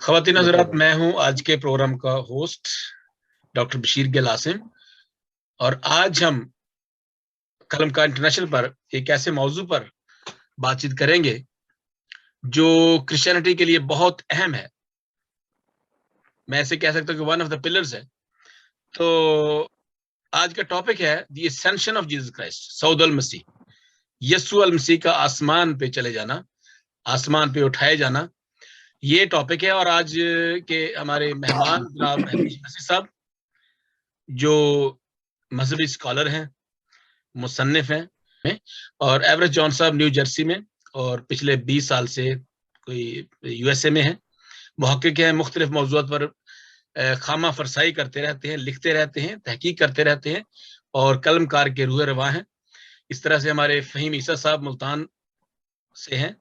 ख़वातीन हज़रात, मैं हूं आज के प्रोग्राम का होस्ट डॉक्टर बशीर गिल आसिम, और आज हम कलमकार इंटरनेशनल पर एक ऐसे मौजू पर बातचीत करेंगे जो क्रिश्चियनिटी के लिए बहुत अहम है। मैं ऐसे कह सकता हूँ कि वन ऑफ द पिलर्स है। तो आज का टॉपिक है the ascension of Jesus Christ, सऊद अल मसीह, यीशु अल मसीह का आसमान पे चले जाना, आसमान पे उठाए जाना, ये टॉपिक है। और आज के हमारे मेहमान जनाब हरीश मसीह साहब, जो मजहबी स्कॉलर हैं, मुसन्निफ हैं, और एवरेज जॉन साहब न्यू जर्सी में और पिछले 20 साल से कोई यूएसए में हैं। मुहक्किक हैं, मुख्तलिफ मौज़ूआत पर खामा फरसाई करते रहते हैं, लिखते रहते हैं, तहकीक करते रहते हैं और कलमकार के रूह रवा हैं। इस तरह से हमारे फ़हीम ईसा साहब मुल्तान से हैं,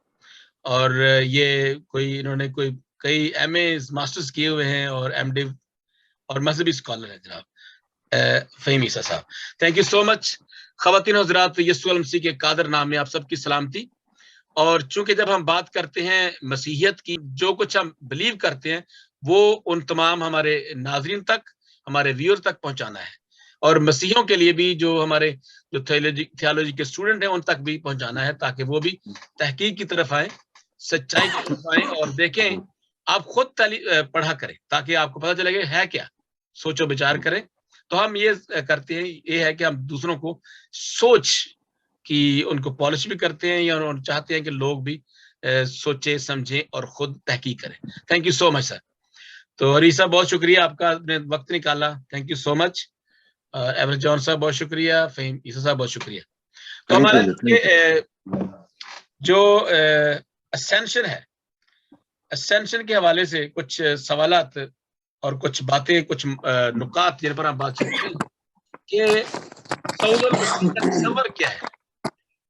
और ये इन्होंने कई एमए मास्टर्स किए हुए हैं और एमडिव और मजहबी स्कॉलर हैं जनाब फ़हीम ईसा साहब। Thank you so much. ख़वातीन हज़रात, यीशु अल मसीह के कादर नाम में आप सबकी सलामती। और चूंकि जब हम बात करते हैं मसीहियत की, जो कुछ हम बिलीव करते हैं वो उन तमाम हमारे नाजरीन तक, हमारे व्यूअर तक पहुंचाना है, और मसीहियों के लिए भी जो हमारे जो थियोलॉजी के स्टूडेंट हैं उन तक भी पहुंचाना है, ताकि वो भी तहकीक की तरफ आए, सच्चाई की तरफ आए और देखें। आप खुद पढ़ा करें ताकि आपको पता चले है क्या, सोचो विचार करें। तो हम ये करते हैं, ये है कि हम दूसरों को सोच कि उनको पॉलिश भी करते हैं, या चाहते हैं कि लोग भी सोचे समझें और खुद तहकीक करें। Thank you so much sir. तो हरीश साहब, बहुत शुक्रिया, आपका आपने वक्त निकाला, thank you so much. Average John साहब बहुत शुक्रिया, फ़हीम ईसा साहब बहुत शुक्रिया। तो हमारा जो असेंशन है, असेंशन के हवाले से कुछ सवालात और कुछ बातें, कुछ नुकात जिन पर हम बातचीत करें कि सऊद अल मसीह का तस्वर क्या है।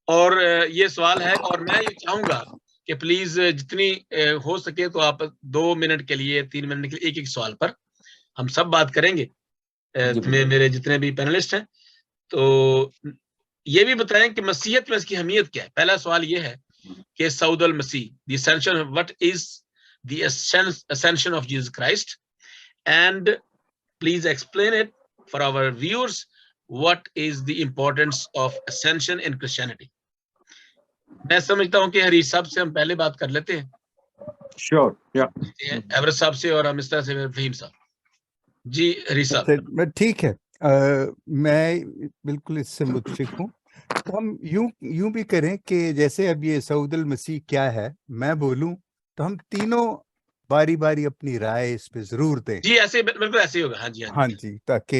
और ये सवाल है, और मैं ये चाहूंगा कि प्लीज जितनी हो सके तो आप 2 मिनट के लिए, 3 मिनट के लिए एक सवाल पर हम सब बात करेंगे, मेरे जितने भी पैनलिस्ट हैं। तो ये भी बताएं कि मसीहत में इसकी अहमियत क्या है। पहला सवाल ये है कि सऊद अल मसीह, the ascension, what is the ascension of Jesus Christ, and please explain it for our viewers, what is the importance of ascension in Christianity. मैं समझता हूं कि हरीश साहब से हम पहले बात कर लेते हैं। श्योर, या एवरेज साहब से, और हम इस तरह से फ़हीम साहब। जी हरीश साहब। ठीक है, मैं बिल्कुल इससे मुत्फिक हूँ। तो हम यूं भी करें कि जैसे अब ये सऊद अल मसीह क्या है, मैं बोलूं तो हम तीनों बारी बारी अपनी राय इस पे जरूर दें। जी ऐसे, बिल्कुल ऐसे ही होगा। हाँ जी, हाँ जी, ताकि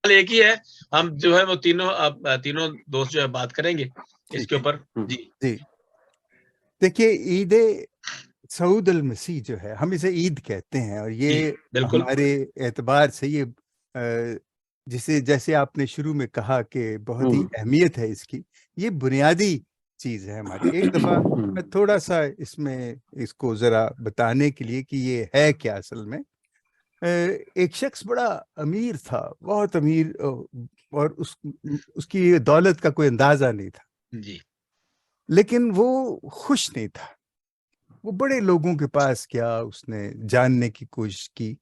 एक ही है, हम जो है वो तीनों दोस्त जो है बात करेंगे इसके ऊपर। जी जी, देखिए, ईद सऊद अल मसीह जो है, हम इसे ईद कहते हैं, और ये हमारे एतबार से ये जिसे जैसे आपने शुरू में कहा कि बहुत ही अहमियत है इसकी, ये बुनियादी चीज है हमारी। एक दफा मैं थोड़ा सा इसमें इसको जरा बताने के लिए कि ये है क्या असल में। एक शख्स बड़ा अमीर था, बहुत अमीर, और उसकी दौलत का कोई अंदाजा नहीं था जी, लेकिन वो खुश नहीं था। वो बड़े लोगों के पास गया, उसने जानने की कोशिश की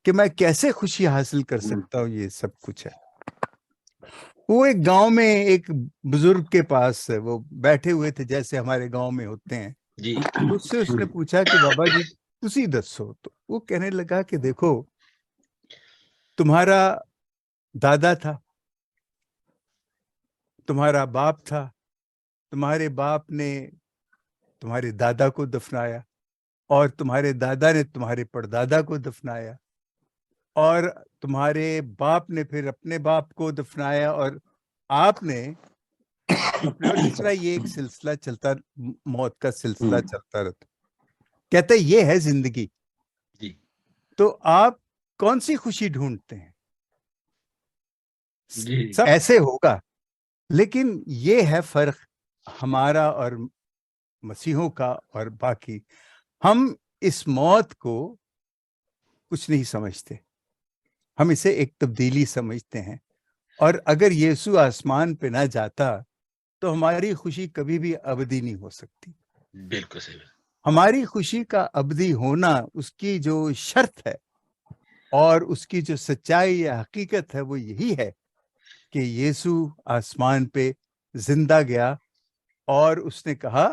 कि मैं कैसे खुशी हासिल कर सकता हूँ, ये सब कुछ है। वो एक गांव में एक बुजुर्ग के पास वो बैठे हुए थे, जैसे हमारे गांव में होते हैं जी। उससे उसने पूछा कि बाबा जी तुसी दसो। तो वो कहने लगा कि देखो, तुम्हारा दादा था, तुम्हारा बाप था, तुम्हारे बाप ने तुम्हारे दादा को दफनाया, और तुम्हारे दादा ने तुम्हारे परदादा को दफनाया, और तुम्हारे बाप ने फिर अपने बाप को दफनाया, और आपने अपने, और इस तरह ये एक सिलसिला चलता, मौत का सिलसिला चलता रहता। कहते ये है जिंदगी। जी। तो आप कौन सी खुशी ढूंढते हैं? जी। सब ऐसे होगा, लेकिन ये है फर्क हमारा और मसीहों का और बाकी। हम इस मौत को कुछ नहीं समझते, हम इसे एक तब्दीली समझते हैं। और अगर यीशु आसमान पे ना जाता तो हमारी खुशी कभी भी अबदी नहीं हो सकती। बिल्कुल सही। हमारी खुशी का अबदी होना, उसकी जो शर्त है और उसकी जो सच्चाई या हकीकत है वो यही है कि यीशु आसमान पे जिंदा गया और उसने कहा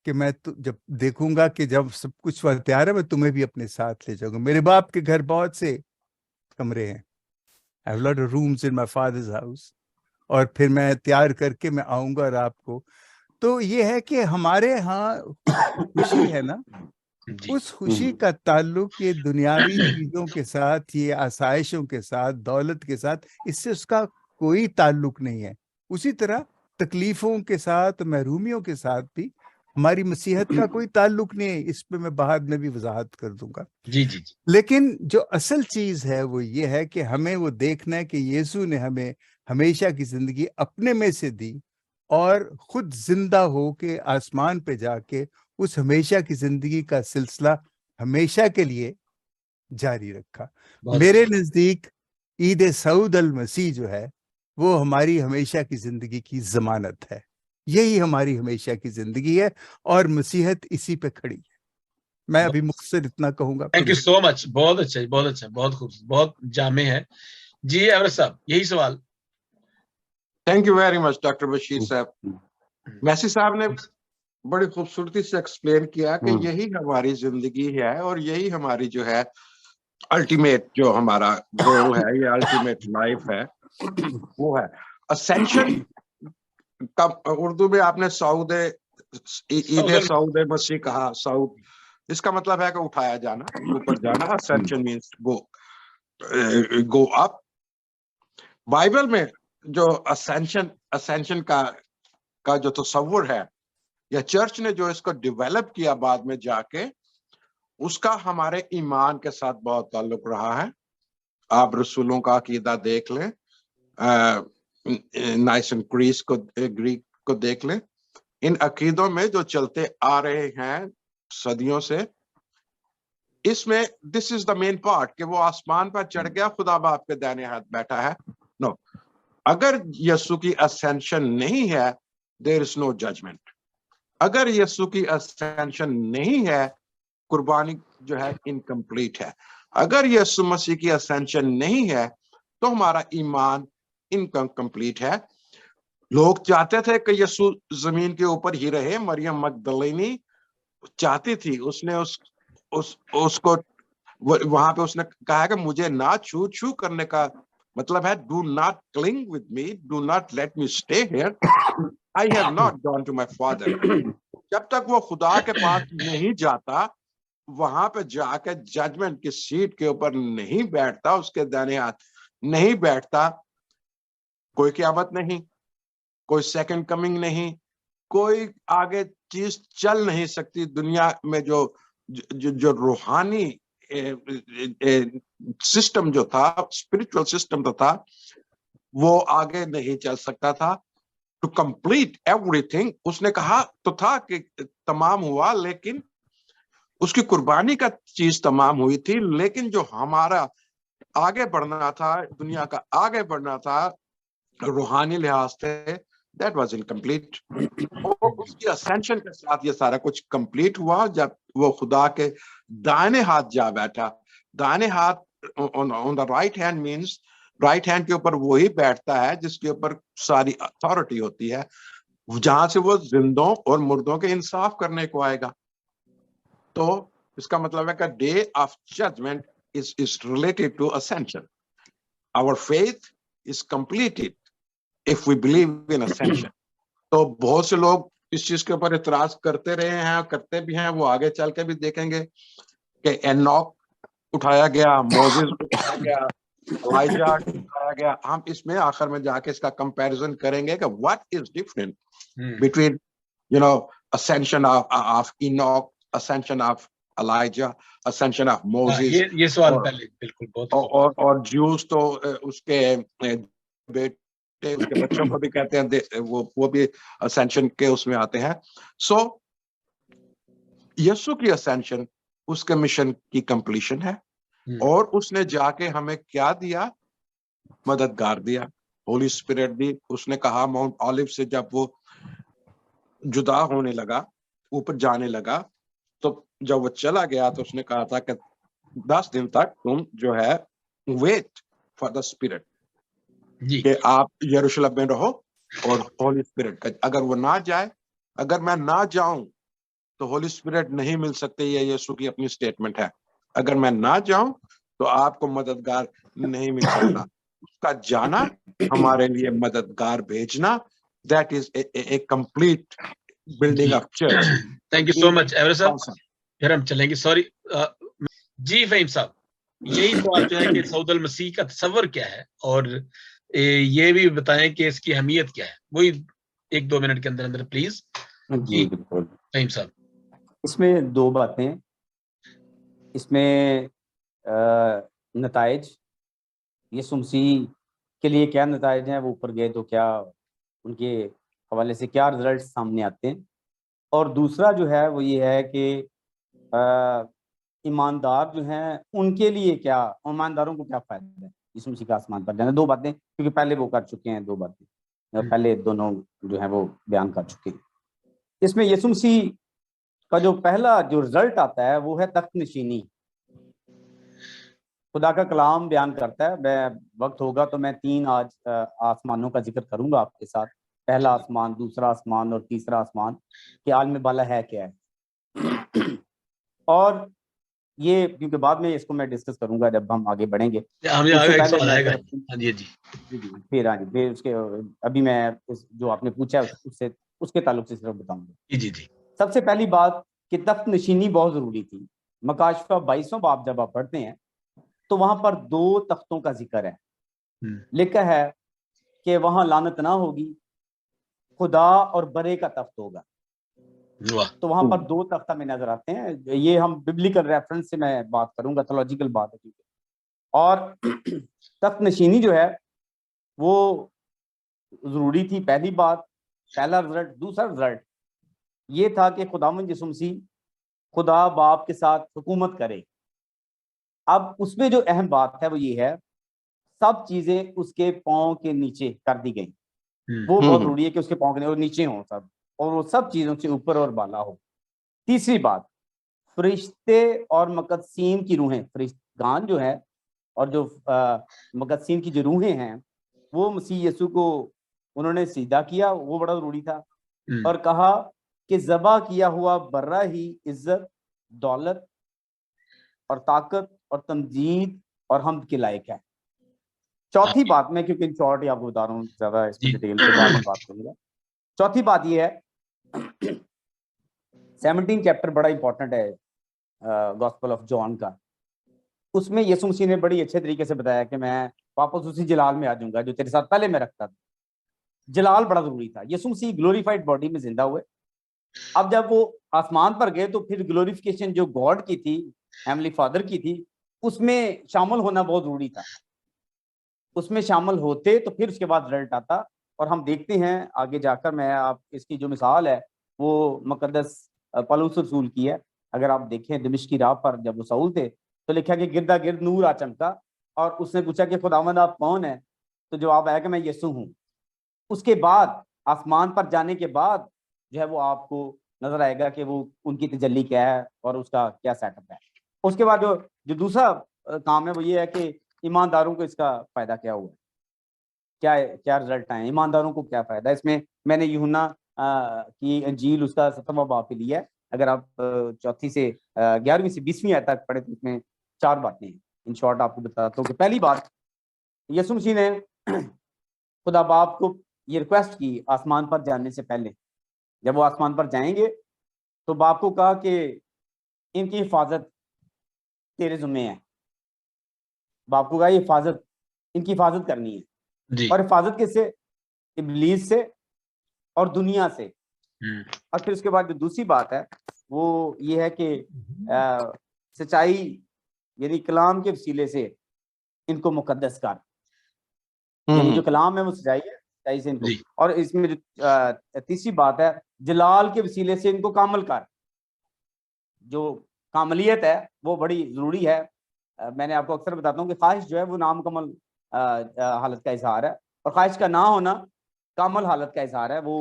कि मैं जब देखूंगा कि जब सब कुछ तैयार है मैं तुम्हें भी अपने साथ ले जाऊंगा। मेरे बाप के घर बहुत से कमरे हैं, I have a lot of rooms in my father's house, और फिर मैं तैयार करके मैं आऊंगा और आपको। तो ये है कि हमारे यहाँ खुशी है ना, उस खुशी का ताल्लुक ये दुनियावी चीजों के साथ, ये आसाइशों के साथ, दौलत के साथ, इससे उसका कोई ताल्लुक नहीं है। उसी तरह तकलीफों के साथ, महरूमियों के साथ भी हमारी मसीहत का कोई ताल्लुक नहीं है। इस पे मैं बाद में भी वजाहत कर दूंगा। जी जी जी। लेकिन जो असल चीज है वो ये है कि हमें वो देखना है कि यीशु ने हमें हमेशा की जिंदगी अपने में से दी और खुद जिंदा हो के आसमान पे जाके उस हमेशा की जिंदगी का सिलसिला हमेशा के लिए जारी रखा। मेरे नजदीक ईद सऊद अल मसीह जो है वो हमारी हमेशा की जिंदगी की जमानत है। यही हमारी हमेशा की जिंदगी है और मसीहत इसी पे खड़ी है। मैं अभी मुख्तसर इतना कहूंगा। थैंक यू सो मच, बहुत अच्छा, बहुत अच्छा, बहुत खूबसूरत, बहुत जामे है। जी एवरेट साहब, यही सवाल। Thank you very much doctor Bashir साहब। मैसी साहब ने बड़ी खूबसूरती से एक्सप्लेन किया कि यही हमारी जिंदगी है और यही हमारी जो है अल्टीमेट जो हमारा गोल है, ये अल्टीमेट लाइफ है, वो है असेंशन का। उर्दू में आपने ईद सऊद मसीह कहा। सऊद इसका मतलब है कि उठाया जाना, ऊपर जाना। Ascension means go up. Bible में जो असेंशन का जो तस्वुर है, या चर्च ने जो इसको डेवलप किया बाद में जाके, उसका हमारे ईमान के साथ बहुत ताल्लुक रहा है। आप रसूलों का अकीदा देख लें, नाइसन ग्रीक को देख लें, इन अकीदों में जो चलते आ रहे हैं सदियों से, इसमें this is the main part कि वो आसमान पर चढ़ गया, खुदा बाप के दाहिने हाथ बैठा है। नो, अगर यीशु की असेंशन नहीं है, देयर इज नो जजमेंट। अगर यीशु की असेंशन नहीं है, कुर्बानी जो है इनकम्प्लीट है। अगर यीशु मसीह की असेंशन नहीं है तो हमारा ईमान इनकम्प्लीट है। लोग चाहते थे कि यीशु जमीन के ऊपर ही रहे। मरियम मगदलीनी चाहती थी, उसने उसको वहां पे उसने कहा कि मुझे ना छू करने का मतलब है do not cling with me, do not let me stay here, I have not gone to my father. जब तक वो खुदा के पास नहीं जाता, वहां पे जाके जजमेंट की सीट के ऊपर नहीं बैठता, उसके दाहिने हाथ नहीं बैठता, कोई क़यामत नहीं, कोई सेकंड कमिंग नहीं, कोई आगे चीज चल नहीं सकती दुनिया में। जो रूहानी सिस्टम जो था, स्पिरिचुअल सिस्टम तो था, वो आगे नहीं चल सकता था। टू कंप्लीट एवरीथिंग, उसने कहा तो था कि तमाम हुआ, लेकिन उसकी कुर्बानी का चीज तमाम हुई थी। लेकिन जो हमारा आगे बढ़ना था, दुनिया का आगे बढ़ना था रूहानी लिहाज से, दैट वाज इनकम्प्लीट। और उसकी असेंशन के साथ ये सारा कुछ कंप्लीट हुआ जब वो खुदा के दाहिने हाथ जा बैठा। दाहिने हाथ on the right hand means right hand के ऊपर वही बैठता है जिसके ऊपर सारी अथॉरिटी होती है, जहां से वो जिंदों और मुर्दों के इंसाफ करने को आएगा। तो इसका मतलब है कि day of judgment is related to ascension. Our faith is completed if we believe in ascension. तो बहुत से लोग इस चीज के ऊपर इतराज करते रहे हैं, करते भी हैं। वो आगे चल के भी देखेंगे कि एनॉक उठाया गया, मोसेस उठाया गया, एलाइजा उठाया गया। हम इसमें आखिर में जाके इसका कंपैरिजन करेंगे कि what is different between ascension of Enoch, ascension of Elijah, ascension of Moses। ये सवाल पहले बिल्कुल बहुत और ज्यूस तो उसके बेटे, उसके बच्चों को भी कहते हैं, वो भी ascension के उसमें आते हैं। सो यीशु की ascension उसके मिशन की कंप्लीशन है, और उसने जाके हमें क्या दिया? मददगार दिया, होली स्पिरिट दी। उसने कहा माउंट ऑलिव से जब वो जुदा होने लगा, ऊपर जाने लगा, जब वो चला गया तो उसने कहा था कि 10 दिन तक तुम जो है वेट फॉर द स्पिरिट, कि आप यरूशलेम में रहो और होली स्पिरिट का, अगर वो ना जाए, अगर मैं ना जाऊं तो होली स्पिरिट नहीं मिल सकते, ये यीशु की अपनी स्टेटमेंट है। अगर मैं ना जाऊं तो आपको मददगार नहीं मिल सकता। उसका जाना हमारे लिए मददगार भेजना, that is a complete building of church. Thank you so much every साहब। फिर हम चलेंगे, सॉरी जी फहीम साहब, यही सवाल जो है कि सऊदुल मसीह का तस्वर क्या है, और ये भी बताएं कि इसकी अहमियत क्या है, वही 1-2 मिनट के अंदर अंदर प्लीज। जी बिल्कुल फहीम साहब। इसमें दो बातें, इसमें नताइज, यीशु मसीह के लिए क्या नताइज हैं, वो ऊपर गए तो क्या उनके हवाले से क्या रिजल्ट सामने आते हैं, और दूसरा जो है वो ये है कि ईमानदार जो हैं उनके लिए क्या, ईमानदारों को क्या फायदा है यीशु मसीह का आसमान पर जाना। दो बातें, क्योंकि पहले वो कर चुके हैं, दो बातें पहले दोनों जो है वो बयान कर चुके हैं। इसमें यीशु मसीह का जो पहला जो रिजल्ट आता है वो है तख्त नशीनी। खुदा का कलाम बयान करता है, मैं वक्त होगा तो मैं 3 आज आसमानों का जिक्र करूंगा आपके साथ, पहला आसमान, दूसरा आसमान और तीसरा आसमान, कि आलम बाला है क्या है। और ये क्योंकि बाद में इसको मैं डिस्कस करूंगा जब हम आगे बढ़ेंगे, फिर उसके अभी मैं जो आपने पूछा उससे उसके ताल्लुक से सिर्फ बताऊंगा। जी। सबसे पहली बात कि तख्त नशीनी बहुत जरूरी थी। मकाशफा 22वां बाब जब आप पढ़ते हैं तो वहां पर 2 तख्तों का जिक्र है, लिखा है कि वहां लानत ना होगी, खुदा और बरे का तख्त होगा। तो वहां पर 2 तख्त हमें नजर आते हैं। ये हम बिब्लिकल रेफरेंस से मैं बात करूंगा, थोलॉजिकल बात है। और तख्त नशीनी जो है वो जरूरी थी, पहली बात, पहला रिजल्ट। दूसरा रिजल्ट ये था कि खुदावंद यीशु मसीह खुदा बाप के साथ हुकूमत करे। अब उसमें जो अहम बात है वो ये है, सब चीजें उसके पांव के नीचे कर दी गई। वो बहुत जरूरी है कि उसके पांव के नीचे हो सब, और वो सब चीजों से ऊपर और बाला हो। तीसरी बात, फरिश्ते और मुकद्दसीन की रूहें, फरिश्तगान जो है और जो मुकद्दसीन की जो रूहें हैं, वो मसीह यीशु को उन्होंने सीधा किया, वो बड़ा जरूरी था। और कहा कि ज़बा किया हुआ बर्रा ही इज्जत, दौलत और ताकत और तमजीद और हमद के लायक है। चौथी बात, मैं क्योंकि शॉर्ट ही आपको बता रहा हूँ, ज्यादा इसमें डिटेल से बाद में बात करूंगा। चौथी बात ये है 17 चैप्टर बड़ा इंपॉर्टेंट है गॉस्पेल ऑफ जॉन का। उसमें यीशु मसीह ने बड़ी अच्छे तरीके से बताया कि मैं वापस उसी जलाल में आ जाऊंगा जो तेरे साथ पहले मैं रखता था। जलाल बड़ा जरूरी था। यीशु मसीह ग्लोरीफाइड बॉडी में जिंदा हुए। अब जब वो आसमान पर गए तो फिर ग्लोरिफिकेशन जो गॉड की थी, हेवनली फादर की थी, उसमें शामिल होना बहुत जरूरी था। उसमें शामिल होते तो फिर उसके बाद रिजल्ट आता। और हम देखते हैं आगे जाकर, मैं आप इसकी जो मिसाल है वो मुकद्दस पौलुस रसूल की है। अगर आप देखें दमिश्क की राह पर जब वो सऊल थे तो लिखा कि गिरदा गिर्द नूर आ चमका, और उसने पूछा कि खुदावंद आप कौन है, तो जवाब आया कि मैं यीशु हूँ। उसके बाद आसमान पर जाने के बाद जो है वो आपको नजर आएगा कि वो उनकी तजल्ली क्या है और उसका क्या सेटअप है। उसके बाद जो दूसरा काम है वो ये है कि ईमानदारों को इसका फायदा क्या हुआ, क्या रिजल्ट आए, ईमानदारों को क्या फायदा। इसमें मैंने यूहन्ना की अंजील उसका 7वां बाब लिया है। अगर आप 4 से 11वीं से 20वीं आयत तक पढ़े तो इसमें 4 बातें हैं। इन शॉर्ट आपको बताता हूँ कि पहली बात, यीशु मसीह ने खुदा बाप को ये रिक्वेस्ट की आसमान पर जाने से पहले। जब वो आसमान पर जाएंगे तो बाप को कहा कि इनकी हिफाजत तेरे ज़िम्मे है। बाप को कहा इनकी हिफाजत करनी है। और हिफाजत किससे? इब्लीस से और दुनिया से। और फिर उसके बाद जो दूसरी बात है वो ये है कि सच्चाई यानी कलाम के वसीले से इनको मुकद्दस कर, यानी जो कलाम है वो सच्चाई है, सच्चाई से इनको। और इसमें जो तीसरी बात है, जलाल के वसीले से इनको कामल कर। जो कामलियत है वो बड़ी जरूरी है। मैंने आपको अक्सर बताता हूँ कि ख्वाहिश जो है वो नामुकम्मल हालत का इजहार है, और ख्वाहिश का ना होना कामल हालत का इजहार है। वो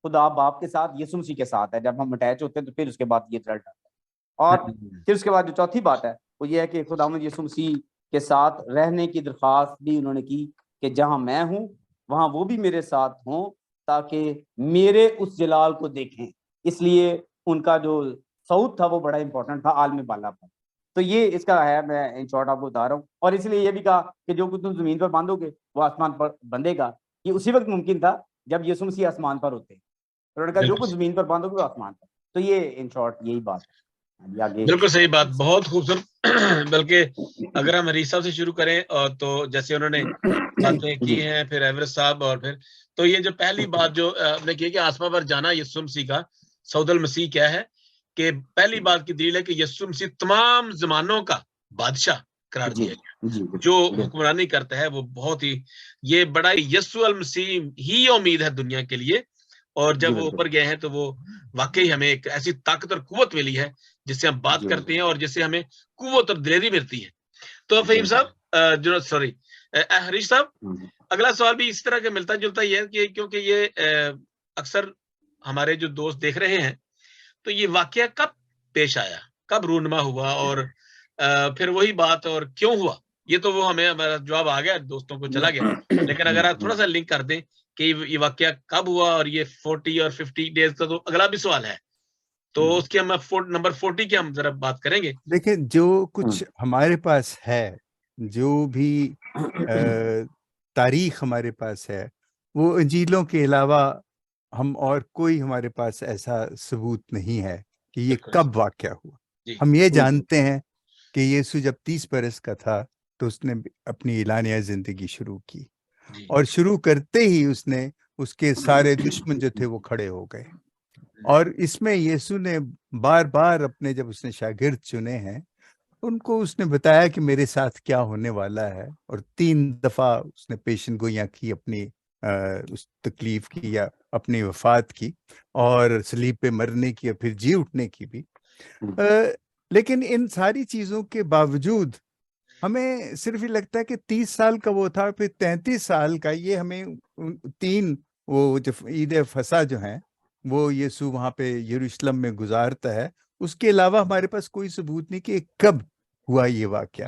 खुदा बाप के साथ, यीशु मसीह के साथ है। जब हम अटैच होते हैं तो फिर उसके बाद ये रिजल्ट आता है। और फिर उसके बाद जो चौथी बात है वो ये है कि खुदावंद यीशु मसीह के साथ रहने की दरख्वास्त भी उन्होंने की कि जहां मैं हूं वहां वो भी मेरे साथ हों ताकि मेरे उस जलाल को देखें। इसलिए उनका जो सऊद था वो बड़ा इंपॉर्टेंट था आलम बाला पर। तो ये इसका है, मैं इन शॉर्ट आपको बता रहा हूँ। और इसलिए ये भी कहा कि जो कुछ तुम जमीन पर बांधोगे वो आसमान पर बंधेगा। ये उसी वक्त मुमकिन था जब यीशु मसीह आसमान पर होते। तो उन्होंने कहा जो कुछ जमीन पर बांधोगे वो आसमान पर। तो ये इन शॉर्ट यही बात है। आगे बिल्कुल सही बात, बहुत खूबसूरत। बल्कि अगर हम हरीश साहब से शुरू करें और तो जैसे उन्होंने बातें की हैं, फिर एवरेस्ट साहब, और फिर तो ये जो पहली बात जो आपने की कि आसमान पर जाना यीशु मसीह का, सऊदल मसीह क्या है कि पहली बात की दलील है कि यीशु मसीह तमाम जमानों का बादशाह करार दिया गया। जो हुक्मरानी करता है वो बहुत ही, ये बड़ा यीशु अल मसीह ही उम्मीद है दुनिया के लिए। और जब वो ऊपर गए हैं तो वो वाकई हमें एक ऐसी ताकत और कुव्वत मिली है जिससे हम बात करते हैं और जिससे हमें कुव्वत और दिलेरी मिलती है। तो फहीम साहब जो सॉरी हरीश साहब, अगला सवाल भी इस तरह का मिलता जुलता ही है कि क्योंकि ये अक्सर हमारे जो दोस्त देख रहे हैं, तो ये वाकया कब पेश आया, कब रूनमा हुआ, और फिर वही बात और क्यों हुआ, ये तो वो हमें हमारा जवाब आ गया, दोस्तों को चला गया। लेकिन अगर आप थोड़ा सा लिंक कर दें कि ये वाकया कब हुआ और ये 40 और 50 डेज का तो अगला भी सवाल है, तो उसकी हम नंबर 40 की हम जरा बात करेंगे। देखिए, जो कुछ हमारे पास है, जो भी तारीख हमारे पास है, वो अंजीलों के अलावा हम और कोई हमारे पास ऐसा सबूत नहीं है कि ये कब वाकया हुआ। हम ये जानते हैं कि यीशु जब 30 बरस का था तो उसने अपनी इलानिया जिंदगी शुरू की, और शुरू करते ही उसने उसके सारे दुश्मन जो थे वो खड़े हो गए। और इसमें यीशु ने बार बार अपने, जब उसने शागिर्द चुने हैं, उनको उसने बताया कि मेरे साथ क्या होने वाला है। और 3 दफा उसने पेशन गोइयां की अपनी उस तकलीफ की या अपनी वफात की, और सलीब पे मरने की, और फिर जी उठने की भी। लेकिन इन सारी चीजों के बावजूद हमें सिर्फ ये लगता है कि 30 साल का वो था, फिर 33 साल का। ये हमें 3 वो जो ईद फसा जो है वो यीशु वहां पे यरूशलेम में गुजारता है, उसके अलावा हमारे पास कोई सबूत नहीं कि कब हुआ ये वाकया।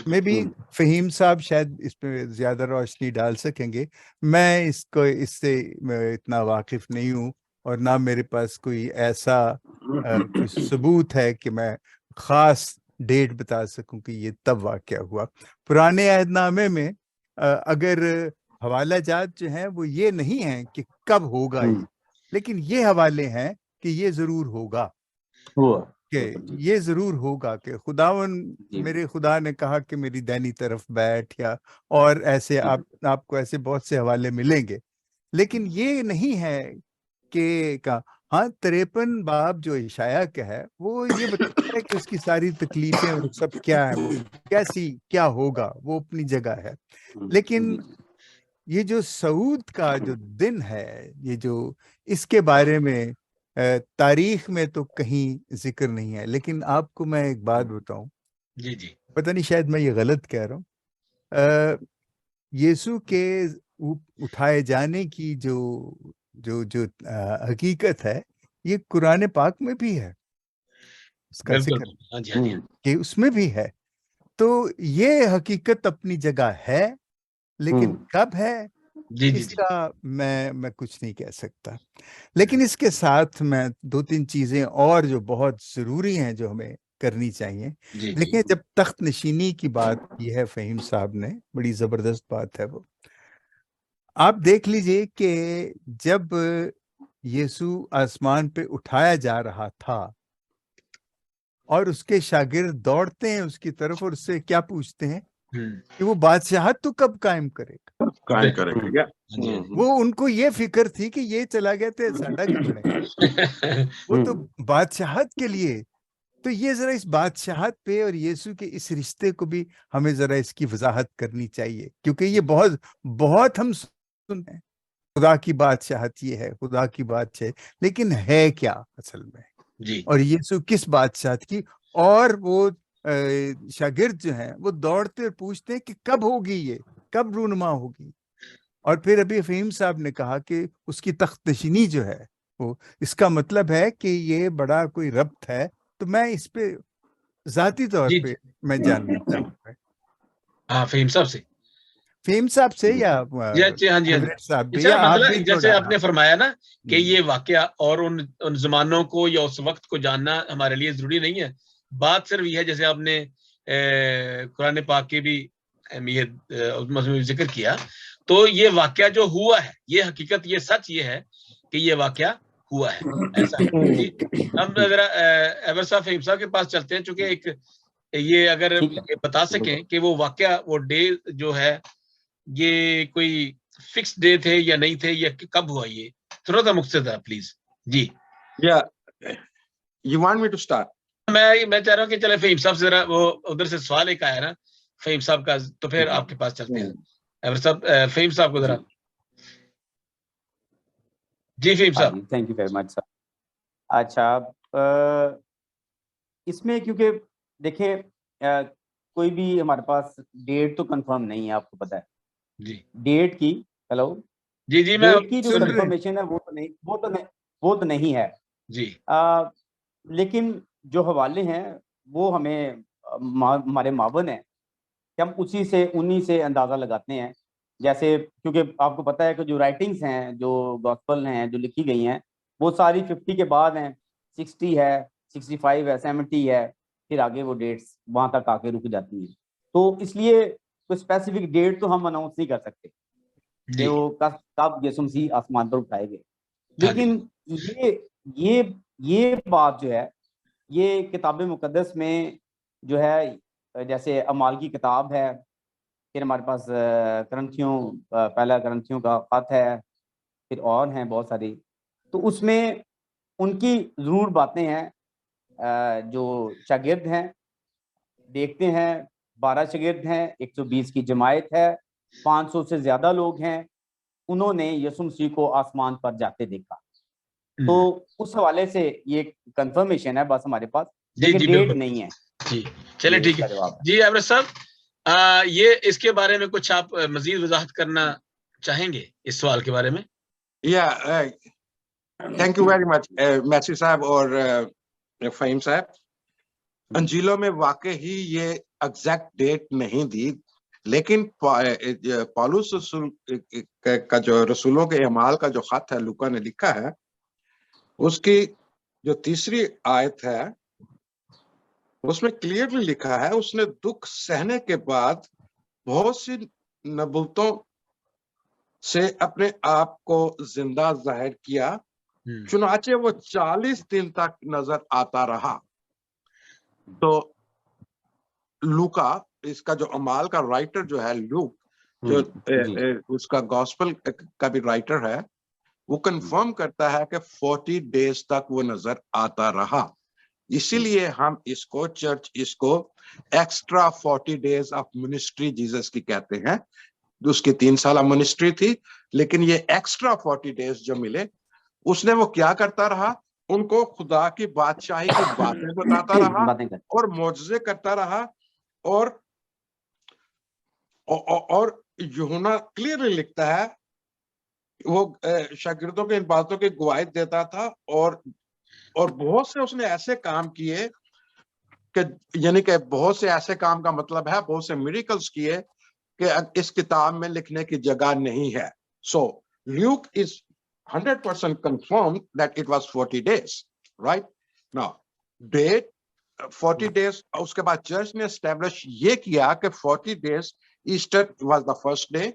मैं भी फहीम साहब शायद इस पे ज्यादा रोशनी डाल सकेंगे। मैं इससे इतना वाकिफ नहीं हूँ, और ना मेरे पास कोई ऐसा कोई सबूत है कि मैं खास डेट बता सकूं कि ये तब वाकया हुआ। पुराने अहदनामे में अगर हवाला जात जो है वो ये नहीं है कि कब होगा ये, लेकिन ये हवाले हैं कि ये जरूर होगा, कि ये जरूर होगा, कि खुदावन मेरे खुदा ने कहा कि मेरी दाहिनी तरफ बैठ, या और ऐसे आपको ऐसे बहुत से हवाले मिलेंगे। लेकिन ये नहीं है कि हाँ, 53 बाब जो इशाया का है वो ये बताता है कि उसकी सारी तकलीफें और सब क्या है, वो कैसी क्या होगा, वो अपनी जगह है। लेकिन ये जो सऊद का जो दिन है, ये जो, इसके बारे में तारीख में तो कहीं जिक्र नहीं है। लेकिन आपको मैं एक बात बताऊं, जी पता नहीं शायद मैं ये गलत कह रहा हूं, यीशु के उठाए जाने की जो जो जो हकीकत है, ये कुरान पाक में भी है, उसका जिक्र कि उसमें भी है। तो ये हकीकत अपनी जगह है, लेकिन कब है इसका मैं कुछ नहीं कह सकता। लेकिन इसके साथ मैं 2-3 चीजें और जो बहुत जरूरी हैं जो हमें करनी चाहिए। देखिए, जब तख्त नशीनी की बात की है फहीम साहब ने, बड़ी जबरदस्त बात है वो। आप देख लीजिए कि जब यीशु आसमान पे उठाया जा रहा था और उसके शागिर्द दौड़ते हैं उसकी तरफ और उससे क्या पूछते हैं कि वो बादशाहत तो कब कायम करेगा। वो उनको ये फिक्र थी कि ये चला गया तो साडा क्या बनेगा। वो तो बादशाहत के लिए। तो ये जरा इस बादशाहत पे और यीशु के इस रिश्ते को भी हमें जरा इसकी वजाहत करनी चाहिए, क्योंकि ये बहुत बहुत हम सुनते हैं खुदा की बादशाहत ये है, खुदा की बादशाह, लेकिन है क्या असल में। और यीशु किस बादशाहत की। और वो शागिर्द जो हैं वो दौड़ते और पूछते हैं कि कब होगी ये, कब रूनुमा होगी। और फिर अभी फहीम साहब ने कहा कि उसकी तख्त नशीनी जो है वो, इसका मतलब है कि ये बड़ा कोई रब्त है तो मैं इस पे जाती तौर पे मैं जानना चाहूंगा। हाँ, फ़हीम साहब से, फ़हीम साहब से या जी हाँ जी, एवरेट साहब भी, अच्छा, या आप मतलब भी जैसे थोड़ा। आपने फरमाया ना कि ये वाकया और उन जमानों को या उस वक्त को जानना हमारे लिए जरूरी नहीं है। बात सिर्फ ये है, जैसे आपने कुरान पाक के भी ये जिक्र किया, तो ये वाकया जो हुआ है, ये हकीकत, ये सच ये है कि ये वाकया हुआ है, ऐसा है जी। हम जरा एवर साहब, फ़हीम साहब के पास चलते हैं, चूंकि एक ये अगर ये बता सकें कि वो वाकया, वो डे जो है, ये कोई फिक्स डे थे या नहीं थे, या कब हुआ, ये थोड़ा सा मुख्तसर प्लीज जी। You want me to start? मैं चाह रहा हूँ कि चले फ़हीम साहब से जरा, वो उधर से सवाल एक आया ना फ़हीम साहब का, तो फिर आपके पास चलते हैं। एवर साहब, फ़हीम साहब को जरा, जी फ़हीम साहब। Thank you very much sir. अच्छा, इसमें क्योंकि देखिए कोई भी हमारे पास डेट तो कंफर्म नहीं है, आपको पता है जी, डेट की, हेलो जी जी, मैं डेट की जो कंफर्मेशन है वो तो नहीं है जी। लेकिन जो हवाले हैं वो हमें हमारे मावन है कि हम उन्हीं से अंदाज़ा लगाते हैं। जैसे क्योंकि आपको पता है कि जो राइटिंग्स हैं, जो गॉस्पेल हैं, जो लिखी गई हैं, वो सारी 50 के बाद हैं, 60 है, 65 है, 70 है, फिर आगे वो डेट्स वहाँ तक आके रुक जाती हैं। तो इसलिए कोई स्पेसिफिक डेट तो हम अनाउंस नहीं कर सकते कि वो कब यीशु मसीह आसमान पर उठाए गए। लेकिन ये बात जो है, ये किताब मुकद्दस में जो है, जैसे अमाल की किताब है, फिर हमारे पास पहला करंथियों का खत है, फिर और हैं बहुत सारी, तो उसमें उनकी जरूर बातें हैं। जो शागिर्द हैं, देखते हैं 12 शागिर्द हैं, 120 की जमायत है, 500 से ज्यादा लोग हैं, उन्होंने यीशु मसीह को आसमान पर जाते देखा। तो उस हवाले से ये कंफर्मेशन है बस हमारे पास, लेकिन डेट नहीं है जी। चलिए ठीक है जी। एवरेट साहब, ये इसके बारे में कुछ आप मजीद वजाहत करना चाहेंगे इस सवाल के बारे में? Thank you very much Massey साहब और फ़हीम साहब। अंजीलों में वाकई ही ये एग्जैक्ट डेट नहीं दी, लेकिन पौलुस का जो रसूलों के अमाल का जो खत है लूका ने लिखा है, उसकी जो तीसरी आयत है उसमें क्लियरली लिखा है, उसने दुख सहने के बाद बहुत सी नबूतों से अपने आप को जिंदा जाहिर किया, चुनाचे वो 40 दिन तक नजर आता रहा। तो लूका, इसका जो अमाल का राइटर जो है लूक, जो उसका गॉस्पेल का भी राइटर है, वो कंफर्म करता है कि 40 डेज तक वो नजर आता रहा। इसीलिए हम इसको चर्च इसको extra 40 days of ministry Jesus की कहते हैं। उसकी 3 साल मिनिस्ट्री थी, लेकिन ये एक्स्ट्रा 40 डेज जो मिले, उसने वो क्या करता रहा, उनको खुदा की बादशाही की बातें बताता रहा और मौजज़े करता रहा। और यूहन्ना क्लियरली लिखता है, वो शागिर्दों के इन बातों की गवाही देता था, और बहुत से उसने ऐसे काम किए कि यानी कि बहुत से ऐसे काम का मतलब है बहुत से मिरेकल्स किए कि इस किताब में लिखने की जगह नहीं है। सो Luke is 100% confirmed that it was 40 days, right? Now, date 40 days, उसके बाद चर्च ने एस्टेब्लिश ये किया कि 40 days Easter was the first day,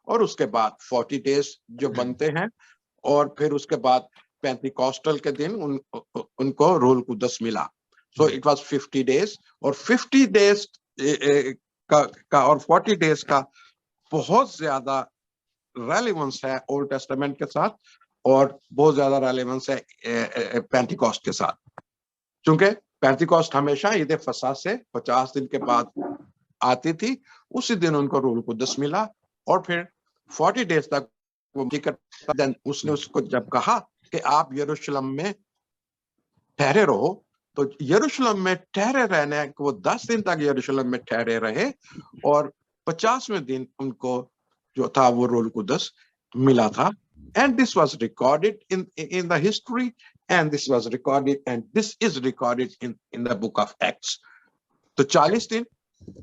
और उसके बाद 40 days जो बनते हैं, और फिर उसके बाद पेंटिकॉस्टल के दिन उनको रूहुल कुद्दस मिला। So it was 50 days, और 50 days का और 40 days का बहुत ज्यादा रेलेवेंस है ओल्ड टेस्टामेंट के साथ, और बहुत ज्यादा रेलेवेंस है पेंटिकॉस्ट के साथ, क्योंकि पेंटिकॉस्ट हमेशा ईद फसह से 50 दिन के बाद आती थी। उसी दिन उनको रूहुल कुद्दस मिला, और फिर 40 डेज तक वो उसने उसको जब कहा कि आप यरूशलेम में ठहरे रहो, तो यरूशलेम में ठहरे रहने को 10 दिन तक यरूशलेम में ठहरे रहे, और 50वें दिन उनको जो था वो रूहुल कुद्दस मिला था। And this was recorded in the history, and this was recorded, and this is recorded in the book of Acts. तो 40 दिन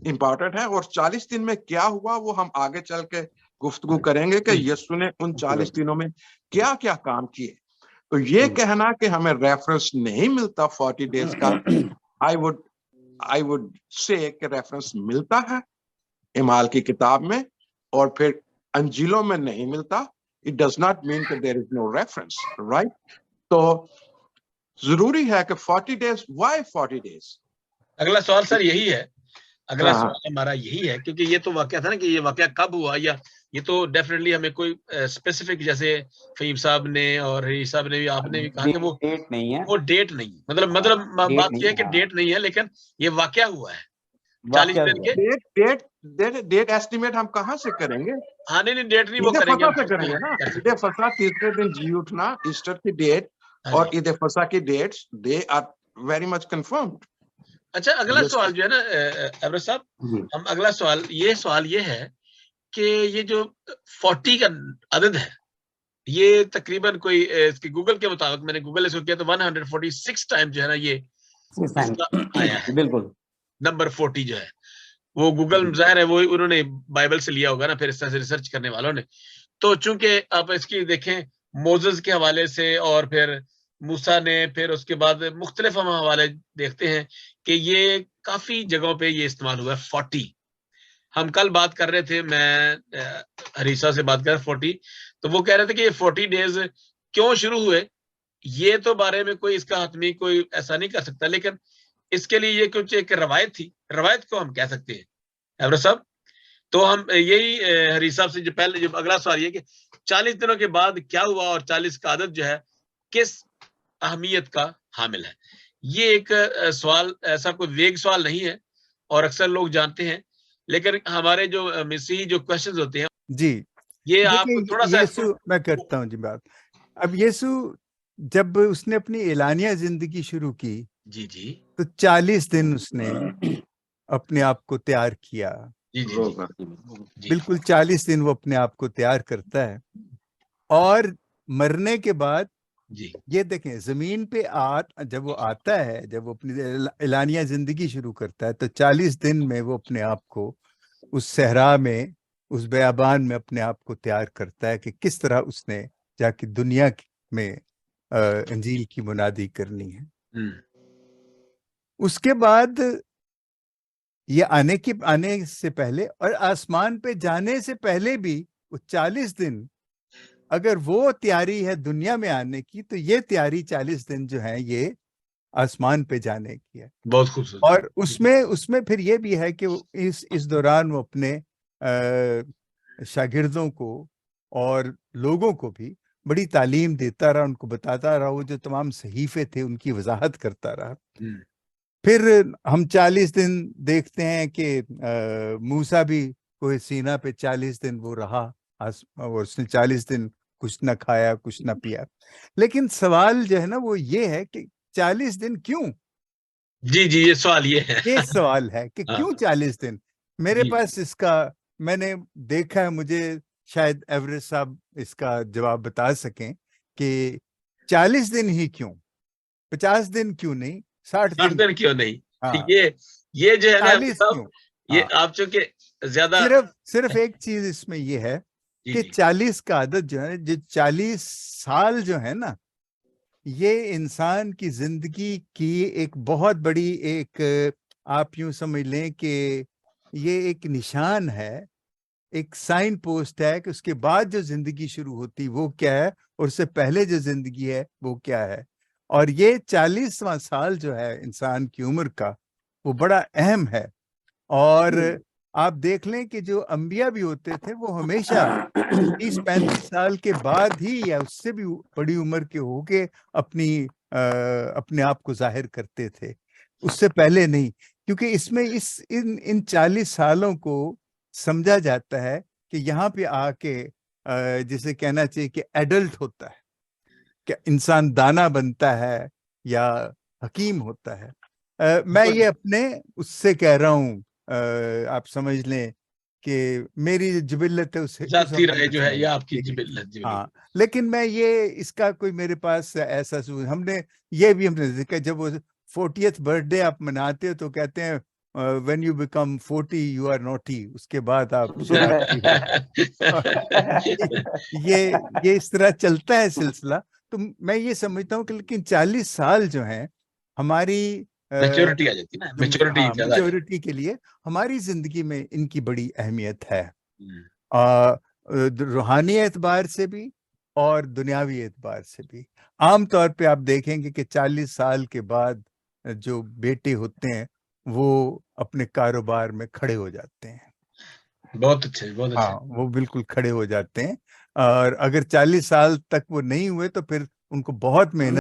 इंपॉर्टेंट है, और 40 दिन में क्या हुआ वो हम आगे चल के गुफ्तगू करेंगे कि यीशु ने उन 40 दिनों में क्या क्या काम किए। तो ये कहना कि हमें रेफरेंस नहीं मिलता 40 डेज का, आई वुड से कि रेफरेंस मिलता है इमाल की किताब में और फिर अंजीलों में नहीं मिलता। इट डज नॉट मीन कि there is no reference, right? तो जरूरी है कि 40 डेज, व्हाई 40 डेज? अगला सवाल सर यही है, अगला सवाल हमारा यही है, क्योंकि ये तो वाकया था ना कि ये वाकया कब हुआ, या ये तो डेफिनेटली हमें कोई स्पेसिफिक, जैसे फहीम साहब ने और हरी साहब ने भी, आपने भी कहा कि वो डेट नहीं है, वो डेट नहीं, मतलब बात ये है कि डेट नहीं है, लेकिन ये वाकया हुआ है 40 दिन के। डेट एस्टिमेट हम कहाँ से करेंगे? हाँ नहीं डेट नहीं, वो करेंगे ना। ईद फसा तीसरे दिन जी उठना, ईस्टर की डेट और ईद फसा की dates, they are very much confirmed. अच्छा, अगला सवाल जो है ना एवरेस्ट साहब, हम अगला सवाल ये है कि ये जो 40 का अदद है, ये तकरीबन कोई इसके गूगल के मुताबिक, मैंने गूगल इसको किया तो 146 टाइम जो है ना ये आया है। बिल्कुल, नंबर 40 जो है वो गूगल, जाहिर है वो उन्होंने बाइबल से लिया होगा ना, फिर इस तरह से रिसर्च करने वालों ने। तो चूंकि आप इसकी देखें मोजेस के हवाले से और फिर मूसा ने, फिर उसके बाद मुख्तलिफ हम हवाले देखते हैं कि ये काफी जगहों पे ये इस्तेमाल हुआ है 40। हम कल बात कर रहे थे, मैं हरीसा से बात कर 40, तो वो कह रहे थे कि ये 40 डेज क्यों शुरू हुए, ये तो बारे में कोई इसका हतमी कोई ऐसा नहीं कर सकता, लेकिन इसके लिए ये कुछ एक रवायत थी, रवायत को हम कह सकते हैं एवरेस्ट साहब। तो हम यही हरी साहब से जो पहले, जो अगला सवाल ये कि 40 दिनों के बाद क्या हुआ और 40 का आदत जो है किस अहमियत का हामिल है। ये एक सवाल, ऐसा कोई वेग सवाल नहीं है और अक्सर लोग जानते हैं, लेकिन हमारे जो मसीही जो क्वेश्चंस होते हैं जी, ये आप थोड़ा सा यीशु, मैं करता हूँ जी बात। अब यीशु जब उसने अपनी एलानिया जिंदगी शुरू की, जी जी, तो 40 दिन उसने अपने आप को तैयार किया। जी जी, जी बिल्कुल 40 दिन वो अपने आप को तैयार करता है, और मरने के बाद जी, ये देखें जमीन पे जब वो आता है, जब वो अपनी एलानिया जिंदगी शुरू करता है, तो 40 दिन में वो अपने आप को उस सहरा में, उस बयाबान में अपने आप को तैयार करता है कि किस तरह उसने जाके दुनिया में इंजील की मुनादी करनी है। उसके बाद ये आने से पहले और आसमान पे जाने से पहले भी वो 40 दिन, अगर वो तैयारी है दुनिया में आने की, तो ये तैयारी 40 दिन जो है ये आसमान पे जाने की है। बहुत खूबसूरत। और उसमें फिर ये भी है कि इस दौरान वो अपने शागिर्दों को और लोगों को भी बड़ी तालीम देता रहा, उनको बताता रहा, वो जो तमाम सहीफे थे उनकी वजाहत करता रहा। फिर हम 40 दिन देखते हैं कि मूसा भी कोई सीना पे 40 दिन वो रहा, और उसने 40 दिन कुछ ना खाया कुछ ना पिया। लेकिन सवाल जो है ना वो ये है कि 40 दिन क्यों? जी जी, ये सवाल ये है, ये सवाल है कि क्यों 40 दिन। मेरे पास इसका, मैंने देखा है, मुझे शायद एवरेस्ट साहब इसका जवाब बता सकें कि 40 दिन ही क्यों, 50 दिन क्यों नहीं, 60 दिन क्यों नहीं? हाँ, ये जो है ना, 40 क्यों? ये आप चूंकि ज्यादा सिर्फ एक चीज इसमें ये है कि 40 का आदत जो है, जो 40 साल जो है ना, ये इंसान की जिंदगी की एक बहुत बड़ी, एक आप यूं समझ लें कि ये एक निशान है, एक साइन पोस्ट है कि उसके बाद जो जिंदगी शुरू होती वो क्या है और उससे पहले जो जिंदगी है वो क्या है। और ये 40वां साल जो है इंसान की उम्र का, वो बड़ा अहम है। और आप देख लें कि जो अंबिया भी होते थे वो हमेशा 30-35 साल के बाद ही या उससे भी बड़ी उम्र के होके अपने आप को जाहिर करते थे, उससे पहले नहीं। क्योंकि इसमें इन 40 सालों को समझा जाता है कि यहाँ पे आके जिसे कहना चाहिए कि एडल्ट होता है, कि इंसान दाना बनता है या हकीम होता है। मैं ये अपने उससे कह रहा हूँ, आप समझ लें कि मेरी जिबिल्लत है उसे जाती रहे जो है, या आपकी जिबिल्लत। हाँ, लेकिन मैं ये इसका कोई मेरे पास ऐसा हमने देखा, जब वो 40th बर्थडे आप मनाते हो तो कहते हैं when you become 40 you are naughty, उसके बाद आप शरारती हो। ये इस तरह चलता है सिलसिला। तो मैं ये समझता हूँ कि लेकिन 40 साल जो है हमारी मैच्योरिटी आ जाती है ना, मैच्योरिटी के लिए हमारी जिंदगी में इनकी बड़ी अहमियत है, रूहानी एतबार से भी और दुनियावी एतबार से भी। आमतौर पे आप देखेंगे कि 40 साल के बाद जो बेटे होते हैं वो अपने कारोबार में खड़े हो जाते हैं। बहुत अच्छे, बहुत अच्छे। हाँ, वो बिल्कुल खड़े हो जाते हैं। और अगर 40 साल तक वो नहीं हुए तो फिर उनको बहुत मेहनत